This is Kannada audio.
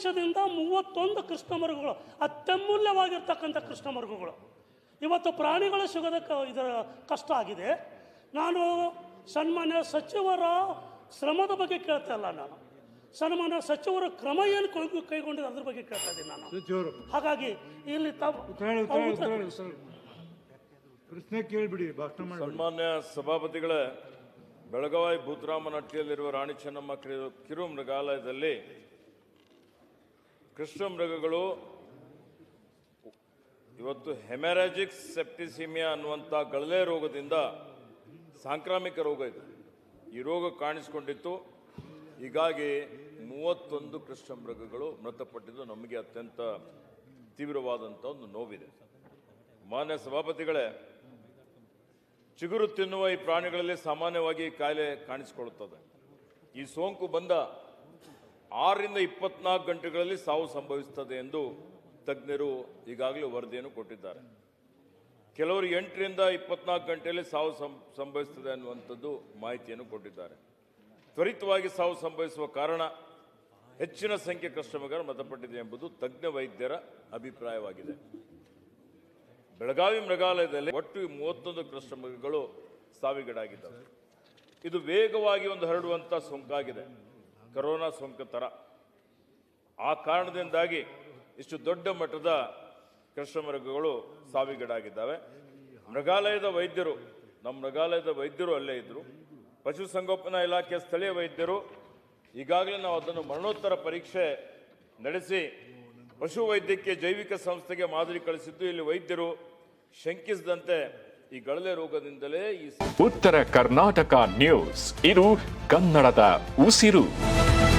31 ಕೃಷ್ಣ ಮೃಗಗಳು, ಅತ್ಯಮೂಲ್ಯವಾಗಿರ್ತಕ್ಕಂಥ ಕೃಷ್ಣ ಮೃಗಗಳು ಇವತ್ತು ಪ್ರಾಣಿಗಳು ಸಿಗೋದ ಇದರ ಕಷ್ಟ ಆಗಿದೆ. ನಾನು ಸನ್ಮಾನ್ಯ ಸಚಿವರ ಶ್ರಮದ ಬಗ್ಗೆ ಕೇಳ್ತಾ ಇಲ್ಲ, ನಾನು ಸನ್ಮಾನ್ಯ ಸಚಿವರ ಕ್ರಮ ಏನು ಕೈಗೊಂಡಿದೆ ಅದ್ರ ಬಗ್ಗೆ ಕೇಳ್ತಾ ಇದ್ದೀನಿ ನಾನು. ಹಾಗಾಗಿ ಇಲ್ಲಿ ಪ್ರಶ್ನೆ ಕೇಳಿಬಿಡಿ, ಭಾಷಣ ಮಾಡಿ. ಸನ್ಮಾನ್ಯ ಸಭಾಪತಿಗಳೇ, ಬೆಳಗಾವಿ ಭೂತರಾಮನಹಟ್ಟಿಯಲ್ಲಿರುವ ರಾಣಿ ಚೆನ್ನಮ್ಮ ಕಿರು ಮೃಗಾಲಯದಲ್ಲಿ ಕೃಷ್ಣ ಮೃಗಗಳು ಇವತ್ತು ಹೆಮರಾಜಿಕ್ ಸೆಪ್ಟಿಸಿಮಿಯಾ ಅನ್ನುವಂಥ ಗಳಲೆ ರೋಗದಿಂದ ಸಾಂಕ್ರಾಮಿಕ ರೋಗ ಇದೆ. ಈ ರೋಗ ಕಾಣಿಸಿಕೊಂಡಿತ್ತು. ಹೀಗಾಗಿ 31 ಕೃಷ್ಣ ಮೃಗಗಳು ಮೃತಪಟ್ಟಿದ್ದು ನಮಗೆ ಅತ್ಯಂತ ತೀವ್ರವಾದಂಥ ಒಂದು ನೋವಿದೆ. ಮಾನ್ಯ ಸಭಾಪತಿಗಳೇ, ಚಿಗುರು ತಿನ್ನುವ ಈ ಪ್ರಾಣಿಗಳಲ್ಲಿ ಸಾಮಾನ್ಯವಾಗಿ ಕಾಯಿಲೆ ಕಾಣಿಸಿಕೊಳ್ಳುತ್ತದೆ. ಈ ಸೋಂಕು ಬಂದ 6 ರಿಂದ 24 ಗಂಟೆಗಳಲ್ಲಿ ಸಾವು ಸಂಭವಿಸುತ್ತದೆ ಎಂದು ತಜ್ಞರು ಈಗಾಗಲೇ ವರದಿಯನ್ನು ಕೊಟ್ಟಿದ್ದಾರೆ. ಕೆಲವರು 8 ರಿಂದ 24 ಗಂಟೆಯಲ್ಲಿ ಸಾವು ಸಂಭವಿಸುತ್ತದೆ ಅನ್ನುವಂಥದ್ದು ಮಾಹಿತಿಯನ್ನು ಕೊಟ್ಟಿದ್ದಾರೆ. ತ್ವರಿತವಾಗಿ ಸಾವು ಸಂಭವಿಸುವ ಕಾರಣ ಹೆಚ್ಚಿನ ಸಂಖ್ಯೆ ಕೃಷ್ಣಮೃಗಗಳು ಮೃತಪಟ್ಟಿದೆ ಎಂಬುದು ತಜ್ಞ ವೈದ್ಯರ ಅಭಿಪ್ರಾಯವಾಗಿದೆ. ಬೆಳಗಾವಿ ಮೃಗಾಲಯದಲ್ಲಿ ಒಟ್ಟು 31 ಕೃಷ್ಣಮೃಗಗಳು ಸಾವಿಗೀಡಾಗಿದ್ದಾವೆ. ಇದು ವೇಗವಾಗಿ ಹರಡುವಂಥ ಸೋಂಕಾಗಿದೆ, ಕರೋನಾ ಸೋಂಕು ಥರ. ಆ ಕಾರಣದಿಂದಾಗಿ ಇಷ್ಟು ದೊಡ್ಡ ಮಟ್ಟದ ಕೃಷ್ಣಮೃಗಗಳು ಸಾವಿಗೀಡಾಗಿದ್ದಾವೆ. ಮೃಗಾಲಯದ ವೈದ್ಯರು, ನಮ್ಮ ಮೃಗಾಲಯದ ವೈದ್ಯರು ಅಲ್ಲೇ ಇದ್ದರು. ಪಶುಸಂಗೋಪನಾ ಇಲಾಖೆಯ ಸ್ಥಳೀಯ ವೈದ್ಯರು ಈಗಾಗಲೇ ನಾವು ಅದನ್ನು ಮರಣೋತ್ತರ ಪರೀಕ್ಷೆ ನಡೆಸಿ ಪಶು ವೈದ್ಯಕೀಯ ಜೈವಿಕ ಸಂಸ್ಥೆಗೆ ಮಾದರಿ ಕಳಿಸಿದ್ದು. ಇಲ್ಲಿ ವೈದ್ಯರು ಶಂಕಿಸಿದಂತೆ ಈ ಗಳಲೆ ರೋಗದಿಂದಲೇ ಉತ್ತರ ಕರ್ನಾಟಕ ನ್ಯೂಸ್, ಇದು ಕನ್ನಡದ ಉಸಿರು.